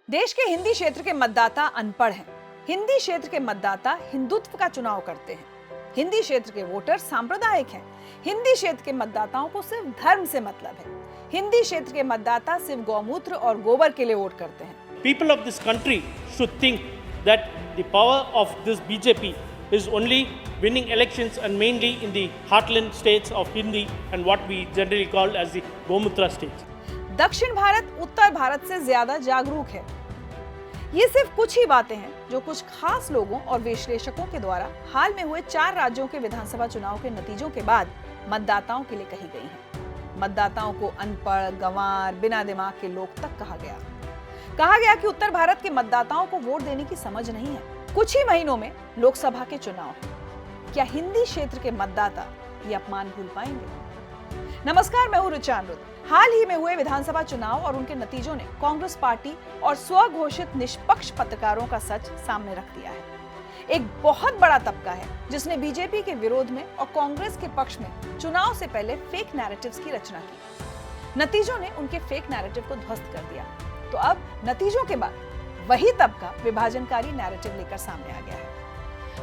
देश के हिंदी क्षेत्र के मतदाता अनपढ़ हैं। हिंदी क्षेत्र के मतदाता हिंदुत्व का चुनाव करते हैं। हिंदी क्षेत्र के वोटर सांप्रदायिक हैं। हिंदी क्षेत्र के मतदाताओं को सिर्फ धर्म से मतलब है। हिंदी क्षेत्र के मतदाता सिर्फ गौमूत्र और गोबर के लिए वोट करते हैं। People of this country should think that the power of this BJP is only winning elections and mainly in the heartland states of Hindi and what we generally call as the Gomutra states. दक्षिण भारत उत्तर भारत से ज्यादा जागरूक है। ये सिर्फ कुछ ही बातें हैं जो कुछ खास लोगों और विश्लेषकों के द्वारा हाल में हुए 4 राज्यों के विधानसभा चुनाव के नतीजों के बाद मतदाताओं के लिए कही गई हैं। मतदाताओं को अनपढ़, गंवार, बिना दिमाग के लोग तक कहा गया कि उत्तर भारत के मतदाताओं को वोट देने की समझ नहीं है। कुछ ही महीनों में लोकसभा के चुनाव हैं। क्या हिंदी क्षेत्र के मतदाता ये अपमान भूल पाएंगे? नमस्कार, मैं हूं ऋचा अनिरुद्ध। हाल ही में हुए विधानसभा चुनाव और उनके नतीजों ने कांग्रेस पार्टी और स्वघोषित निष्पक्ष पत्रकारों का सच सामने रख दिया है। एक बहुत बड़ा तबका है जिसने बीजेपी के विरोध में और कांग्रेस के पक्ष में चुनाव से पहले फेक नैरेटिव्स की रचना की। नतीजों ने उनके फेक नैरेटिव को ध्वस्त कर दिया। तो अब नतीजों के बाद वही तबका विभाजनकारी नैरेटिव लेकर सामने आ गया है।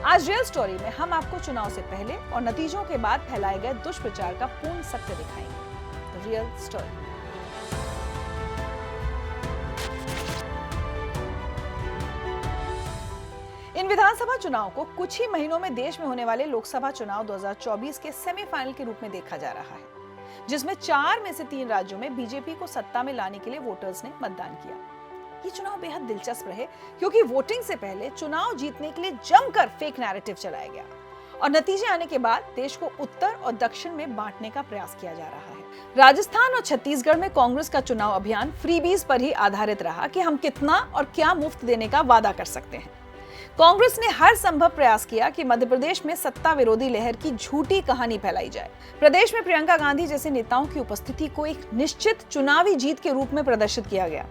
आज रियल स्टोरी में हम आपको चुनाव से पहले और नतीजों के बाद फैलाए गए दुष्प्रचार का पूर्ण सत्य दिखाएंगे। Real story. इन विधानसभा चुनाव को कुछ ही महीनों में देश में होने वाले लोकसभा चुनाव 2024 के सेमीफाइनल के रूप में देखा जा रहा है, जिसमें 4 में से 3 राज्यों में बीजेपी को सत्ता में लाने के लिए वोटर्स ने मतदान किया। ये चुनाव बेहद दिलचस्प रहे क्योंकि वोटिंग से पहले चुनाव जीतने के लिए जमकर फेक नैरेटिव चलाया गया और नतीजे आने के बाद देश को उत्तर और दक्षिण में बांटने का प्रयास किया जा रहा है। राजस्थान और छत्तीसगढ़ में कांग्रेस का चुनाव अभियान फ्रीबीज पर ही आधारित रहा कि हम कितना और क्या मुफ्त देने का वादा कर सकते हैं। कांग्रेस ने हर संभव प्रयास किया कि मध्य प्रदेश में सत्ता विरोधी लहर की झूठी कहानी फैलाई जाए। प्रदेश में प्रियंका गांधी जैसे नेताओं की उपस्थिति को एक निश्चित चुनावी जीत के रूप में प्रदर्शित किया गया।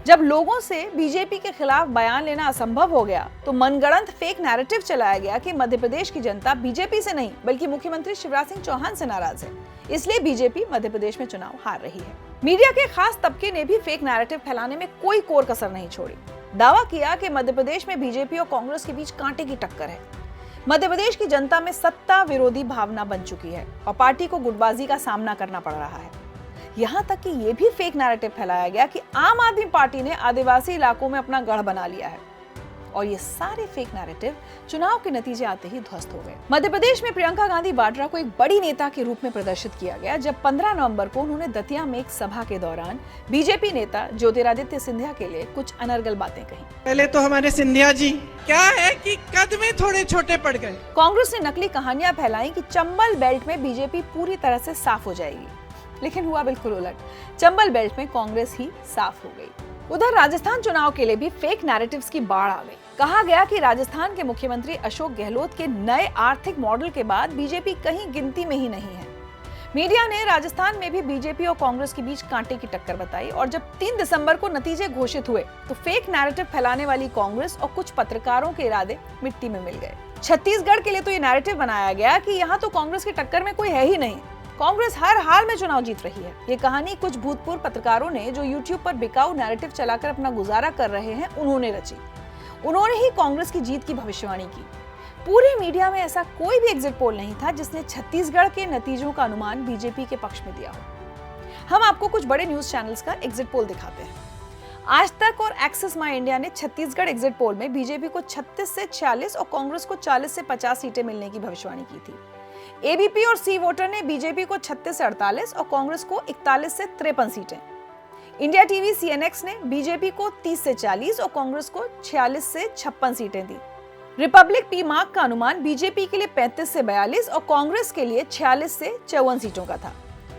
जब लोगों से बीजेपी के खिलाफ बयान लेना असंभव हो गया तो मनगढ़ंत फेक नैरेटिव चलाया गया कि मध्य प्रदेश की जनता बीजेपी से नहीं बल्कि मुख्यमंत्री शिवराज सिंह चौहान से नाराज है, इसलिए बीजेपी मध्य प्रदेश में चुनाव हार रही है। मीडिया के खास तबके ने भी फेक नैरेटिव फैलाने में कोई कोर कसर नहीं छोड़ी। दावा किया कि मध्य प्रदेश में बीजेपी और कांग्रेस के बीच कांटे की टक्कर है। मध्य प्रदेश की जनता में सत्ता विरोधी भावना बन चुकी है और पार्टी को गुटबाजी का सामना करना पड़ रहा है। यहाँ तक कि ये भी फेक नैरेटिव फैलाया गया कि आम आदमी पार्टी ने आदिवासी इलाकों में अपना गढ़ बना लिया है और ये सारे फेक नैरेटिव चुनाव के नतीजे आते ही ध्वस्त हो गए। मध्य प्रदेश में प्रियंका गांधी वाड्रा को एक बड़ी नेता के रूप में प्रदर्शित किया गया जब 15 नवंबर को उन्होंने दतिया में एक सभा के दौरान बीजेपी नेता ज्योतिरादित्य सिंधिया के लिए कुछ अनर्गल बातें कही। पहले तो हमारे सिंधिया जी क्या है कि कद में थोड़े छोटे पड़ गए। कांग्रेस ने नकली कहानियां फैलाई कि चंबल बेल्ट में बीजेपी पूरी तरह से साफ हो जाएगी, लेकिन हुआ बिल्कुल उलट। चंबल बेल्ट में कांग्रेस ही साफ हो गई। उधर राजस्थान चुनाव के लिए भी फेक नैरेटिव्स की बाढ़ आ गई। कहा गया कि राजस्थान के मुख्यमंत्री अशोक गहलोत के नए आर्थिक मॉडल के बाद बीजेपी कहीं गिनती में ही नहीं है। मीडिया ने राजस्थान में भी बीजेपी और कांग्रेस के बीच कांटे की टक्कर बताई और जब 3 दिसंबर को नतीजे घोषित हुए तो फेक नैरेटिव फैलाने वाली कांग्रेस और कुछ पत्रकारों के इरादे मिट्टी में मिल गए। छत्तीसगढ़ के लिए तो ये नैरेटिव बनाया गया कि यहाँ तो कांग्रेस की टक्कर में कोई है ही नहीं, कांग्रेस हर हाल में चुनाव जीत रही है। ये कहानी कुछ भूतपूर्व पत्रकारों ने जो यूट्यूब पर बिकाऊ नैरेटिव चलाकर अपना गुजारा कर रहे हैं उन्होंने रची। उन्होंने ही कांग्रेस की जीत की भविष्यवाणी की। पूरे मीडिया में ऐसा कोई भी एग्जिट पोल नहीं था जिसने छत्तीसगढ़ के नतीजों का अनुमान बीजेपी के पक्ष में दिया हो। हम आपको कुछ बड़े न्यूज चैनल्स का एग्जिट पोल दिखाते हैं। आज तक और एक्सेस माई इंडिया ने छत्तीसगढ़ एग्जिट पोल में बीजेपी को 36 से 46 और कांग्रेस को 40 से 50 सीटें मिलने की भविष्यवाणी की थी। एबीपी और सी वोटर ने बीजेपी को 36 से 48 और कांग्रेस को 41 से 53 सीटें। इंडिया टीवी सीएनएक्स ने बीजेपी को 30 से 40 और कांग्रेस को 46 से 56 सीटें दी। रिपब्लिक पी मार्क का अनुमान बीजेपी के लिए 35 से 42 और कांग्रेस के लिए 46 से 54 सीटों का था।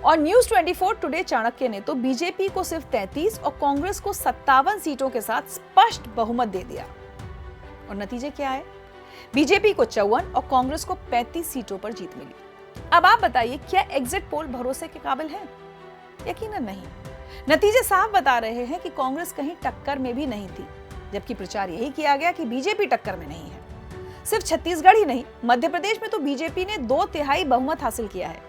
और न्यूज 24 टुडे चाणक्य ने तो बीजेपी को सिर्फ 33 और कांग्रेस को 57 सीटों के साथ स्पष्ट बहुमत दे दिया। और नतीजे क्या आए? बीजेपी को 54 और कांग्रेस को 35 सीटों पर जीत मिली। अब आप बताइए, क्या एग्जिट पोल भरोसे के काबिल है? यकीनन नहीं। नतीजे साफ बता रहे हैं कि कांग्रेस कहीं टक्कर में भी नहीं थी, जबकि प्रचार यही किया गया कि बीजेपी टक्कर में नहीं है। सिर्फ छत्तीसगढ़ ही नहीं, मध्य प्रदेश में तो बीजेपी ने 2/3 बहुमत हासिल किया है।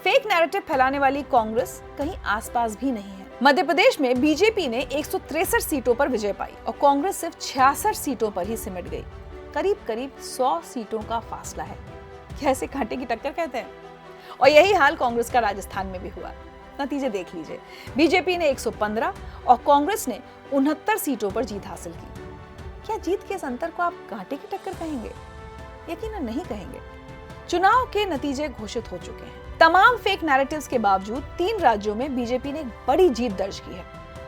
फेक नैरेटिव फैलाने वाली कांग्रेस कहीं आसपास भी नहीं है। मध्य प्रदेश में बीजेपी ने 163 सीटों पर विजय पाई और कांग्रेस सिर्फ 66 सीटों पर ही सिमट गई। करीब करीब 100 सीटों का फासला है। क्या इसे कांटे की टक्कर कहते हैं? और यही हाल कांग्रेस का राजस्थान में भी हुआ। नतीजे देख लीजिए, बीजेपी ने 115 और कांग्रेस ने 69 सीटों पर जीत हासिल की। क्या जीत के इस अंतर को आप कांटे की टक्कर कहेंगे? यकीनन नहीं कहेंगे। चुनाव के नतीजे घोषित हो चुके हैं। तमाम फेक नैरेटिव्स के बावजूद 3 राज्यों में बीजेपी ने बड़ी जीत दर्ज की है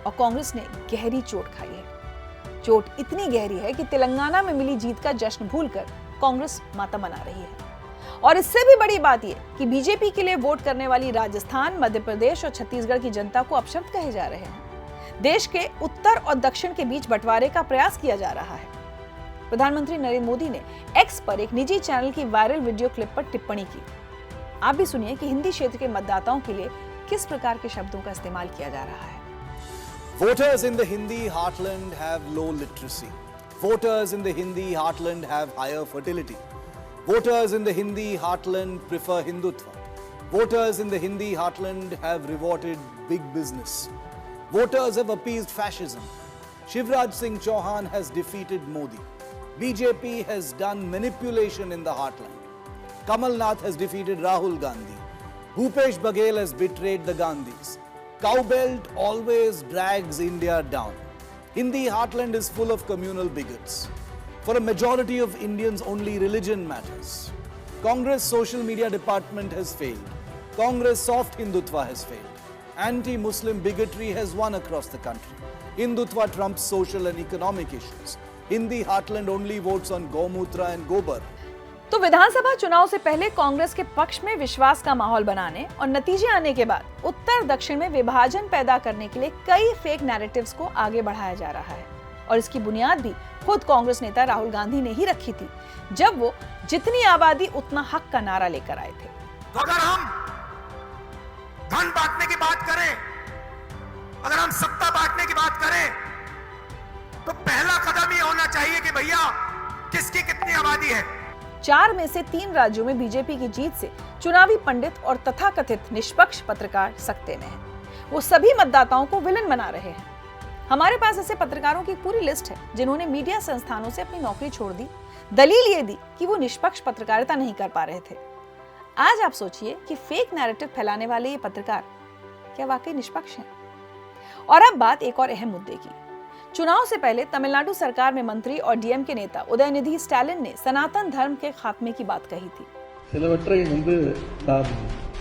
और कांग्रेस ने गहरी चोट खाई है। चोट इतनी गहरी है कि तेलंगाना में मिली जीत का जश्न भूलकर कांग्रेस मातम मना रही है। और इससे भी बड़ी बात यह कि बीजेपी के लिए वोट करने वाली राजस्थान, मध्य प्रदेश और छत्तीसगढ़ की जनता को अपशब्द कहे जा रहे हैं। देश के उत्तर और दक्षिण के बीच बंटवारे का प्रयास किया जा रहा है। प्रधानमंत्री नरेंद्र मोदी ने एक्स पर एक निजी चैनल की वायरल वीडियो क्लिप पर टिप्पणी की। आप भी सुनिए कि हिंदी क्षेत्र के मतदाताओं के लिए किस प्रकार के शब्दों का इस्तेमाल किया जा रहा है। Voters in the Hindi heartland have low literacy. Voters in the Hindi heartland have higher fertility. Voters in the Hindi heartland prefer Hindutva. Voters in the Hindi heartland have rewarded big business. Voters have appeased fascism. Shivraj Singh Chauhan has defeated Modi. BJP has done manipulation in the heartland. Kamal Nath has defeated Rahul Gandhi. Bhupesh Baghel has betrayed the Gandhis. Cowbelt always drags India down. Hindi heartland is full of communal bigots. For a majority of Indians, only religion matters. Congress social media department has failed. Congress soft Hindutva has failed. Anti-Muslim bigotry has won across the country. Hindutva trumps social and economic issues. Hindi heartland only votes on Gomutra and Gobar. तो विधानसभा चुनाव से पहले कांग्रेस के पक्ष में विश्वास का माहौल बनाने और नतीजे आने के बाद उत्तर दक्षिण में विभाजन पैदा करने के लिए कई फेक नैरेटिव्स को आगे बढ़ाया जा रहा है। और इसकी बुनियाद भी खुद कांग्रेस नेता राहुल गांधी ने ही रखी थी, जब वो जितनी आबादी उतना हक का नारा लेकर आए थे। तो अगर हम धन बांटने की बात करें, अगर हम सत्ता बांटने की बात करें, तो पहला कदम ये होना चाहिए कि भैया किसकी कितनी आबादी है। 4 में से 3 राज्यों में बीजेपी की जीत से चुनावी पंडित और तथाकथित निष्पक्ष पत्रकार सकते में हैं। वो सभी मतदाताओं को विलन बना रहे हैं। हमारे पास ऐसे पत्रकारों की पूरी लिस्ट है जिन्होंने मीडिया संस्थानों से अपनी नौकरी छोड़ दी। दलील ये दी कि वो निष्पक्ष पत्रकारिता नहीं कर पा रहे थे। आज आप सोचिए कि फेक नैरेटिव फैलाने वाले ये पत्रकार क्या वाकई निष्पक्ष हैं? और अब बात एक और अहम मुद्दे की। चुनाव से पहले तमिलनाडु सरकार में मंत्री और डीएम के नेता उदयनिधि स्टालिन ने सनातन धर्म के खात्मे की बात कही थी। சிலவற்றை நாம்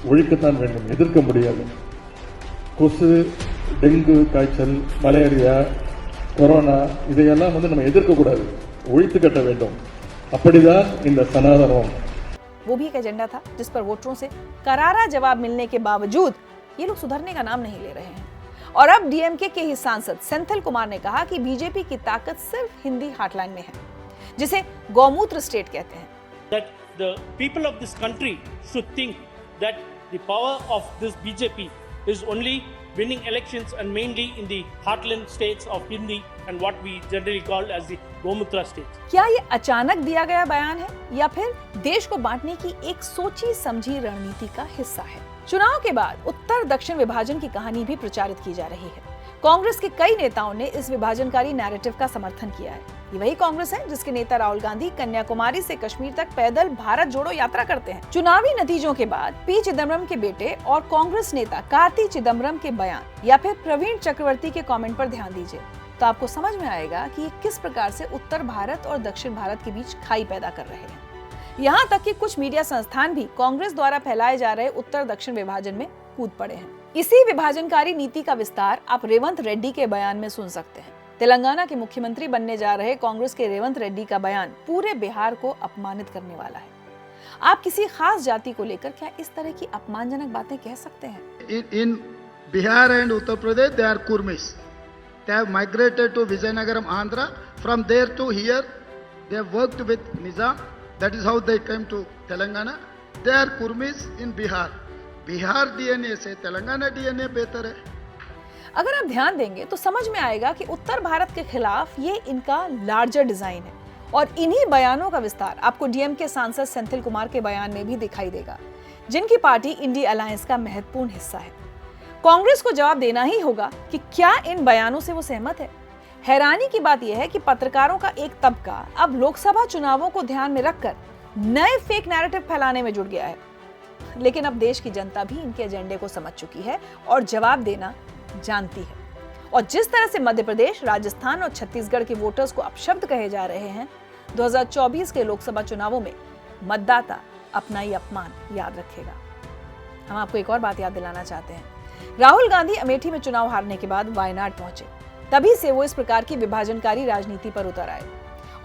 ஒழிக்கத்தான் வேண்டும், எதிர்க்க முடியாது. கொசு, டெங்கு காய்ச்சல், மலேரியா, கொரோனா இதையெல்லாம் நம்ம எதிர்க்க கூடாது, ஒழித்து கட்ட வேண்டும். அப்படிதான் இந்த சனாதனம். वो भी एक एजेंडा था जिस पर वोटरों से करारा जवाब मिलने के बावजूद ये लोग सुधरने का नाम नहीं ले रहे हैं। और अब डीएमके के ही सांसद सेंथिल कुमार ने कहा कि बीजेपी की ताकत सिर्फ हिंदी हार्टलैंड में है, जिसे गौमूत्र स्टेट कहते हैं। That the people of this country should think that the power of this BJP is only winning elections and mainly in the heartland states of Hindi and what we generally call as the Gomutra states. क्या ये अचानक दिया गया बयान है या फिर देश को बांटने की एक सोची समझी रणनीति का हिस्सा है? चुनाव के बाद उत्तर दक्षिण विभाजन की कहानी भी प्रचारित की जा रही है। कांग्रेस के कई नेताओं ने इस विभाजनकारी नैरेटिव का समर्थन किया है। ये वही कांग्रेस है जिसके नेता राहुल गांधी कन्याकुमारी से कश्मीर तक पैदल भारत जोड़ो यात्रा करते हैं। चुनावी नतीजों के बाद पी चिदम्बरम के बेटे और कांग्रेस नेता कार्ति चिदम्बरम के बयान या फिर प्रवीण चक्रवर्ती के कमेंट पर ध्यान दीजिए, तो आपको समझ में आएगा कि ये किस प्रकार से उत्तर भारत और दक्षिण भारत के बीच खाई पैदा कर रहे हैं। यहाँ तक कि कुछ मीडिया संस्थान भी कांग्रेस द्वारा फैलाए जा रहे उत्तर दक्षिण विभाजन में कूद पड़े हैं। इसी विभाजनकारी नीति का विस्तार आप रेवंत रेड्डी के बयान में सुन सकते हैं। तेलंगाना के मुख्यमंत्री बनने जा रहे कांग्रेस के रेवंत रेड्डी का बयान पूरे बिहार को अपमानित करने वाला है। आप किसी खास जाति को लेकर क्या इस तरह की अपमानजनक बातें कह सकते हैं? In Bihar and Uttar Pradesh, they are Kurmis. They have migrated to Vizianagaram, Andhra. From there to here, they have worked with Nizam. That is how they came to Telangana. They are Kurmis in Bihar. Bihar DNA से Telangana DNA बेहतर है। अगर आप ध्यान देंगे तो समझ में आएगा कि उत्तर भारत के खिलाफ ये इनका लार्जर डिजाइन है और इन्हीं बयानों का विस्तार आपको डीएम के सांसद सेंथिल कुमार के बयान में भी दिखाई देगा, जिनकी पार्टी इंडी अलायंस का महत्वपूर्ण हिस्सा है। कांग्रेस को जवाब देना ही होगा कि क्या इन बयानों से वो सहमत है। हैरानी की बात यह है कि पत्रकारों का एक तबका अब लोकसभा चुनावों को ध्यान में रखकर नए फेक नैरेटिव फैलाने में जुट गया है। लेकिन अब देश की जनता भी इनके एजेंडे को समझ चुकी है और जवाब देना जानती है। और जिस तरह से मध्य प्रदेश, राजस्थान और छत्तीसगढ़ के वोटर्स को अपशब्द कहे जा रहे हैं, 2024 के लोकसभा चुनावों में मतदाता अपना ही अपमान याद रखेगा। हम आपको एक और बात याद दिलाना चाहते हैं। राहुल गांधी अमेठी में चुनाव हारने के बाद वायनाड पहुंचे। तभी से वो इस प्रकार की विभाजनकारी राजनीति पर उतर आए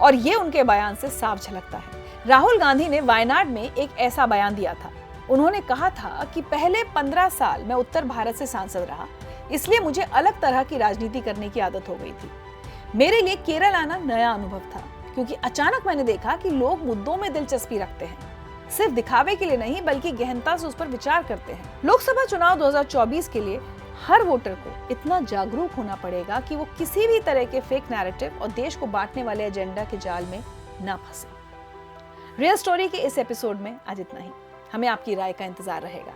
और ये उनके बयान से साफ झलकता है। राहुल गांधी ने वायनाड में एक ऐसा बयान दिया था। उन्होंने कहा था कि पहले 15 साल मैं उत्तर भारत से सांसद रहा, इसलिए मुझे अलग तरह की राजनीति करने की आदत हो गई थी। मेरे लिए केरल आना नया अनुभव था, क्योंकि अचानक मैंने देखा कि लोग मुद्दों में दिलचस्पी रखते हैं, सिर्फ दिखावे के लिए नहीं बल्कि गहनता से उस पर विचार करते हैं। लोकसभा चुनाव 2024 के लिए हर वोटर को इतना जागरूक होना पड़ेगा कि वो किसी भी तरह के फेक नैरेटिव और देश को बांटने वाले एजेंडा के जाल में ना फंसे। रियल स्टोरी के इस एपिसोड में आज इतना ही। हमें आपकी राय का इंतजार रहेगा।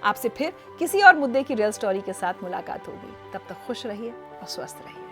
आपसे फिर किसी और मुद्दे की रियल स्टोरी के साथ मुलाकात होगी। तब तक खुश रहिए और स्वस्थ रहिए।